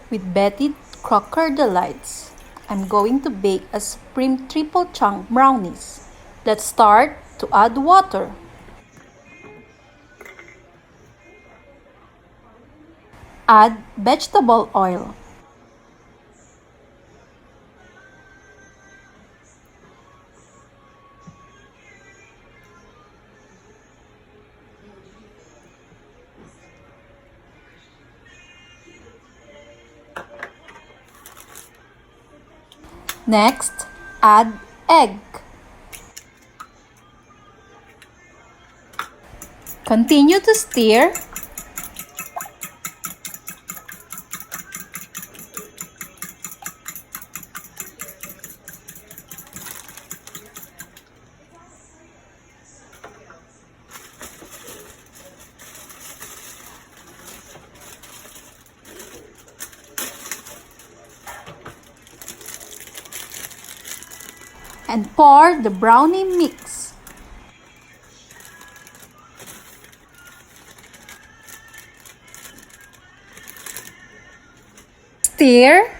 with Betty Crocker delights. I'm going to bake a supreme triple chunk brownies. Let's start to add water. Add vegetable oil. Next, add egg. Continue to stir. And pour the brownie mix. Stir.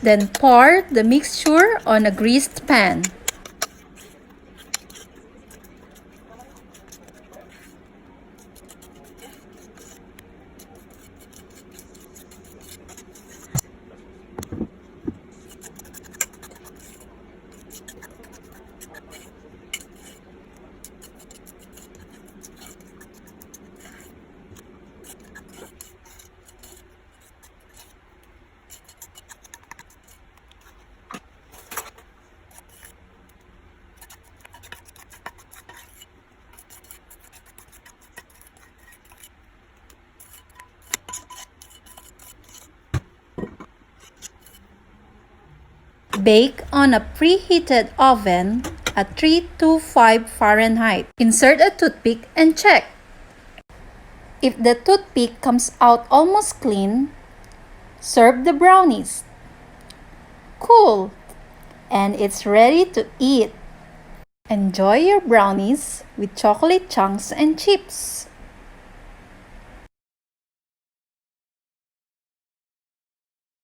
Then pour the mixture on a greased pan. Bake on a preheated oven at 325 Fahrenheit. Insert a toothpick and check. If the toothpick comes out almost clean, serve the brownies. Cool! And it's ready to eat. Enjoy your brownies with chocolate chunks and chips.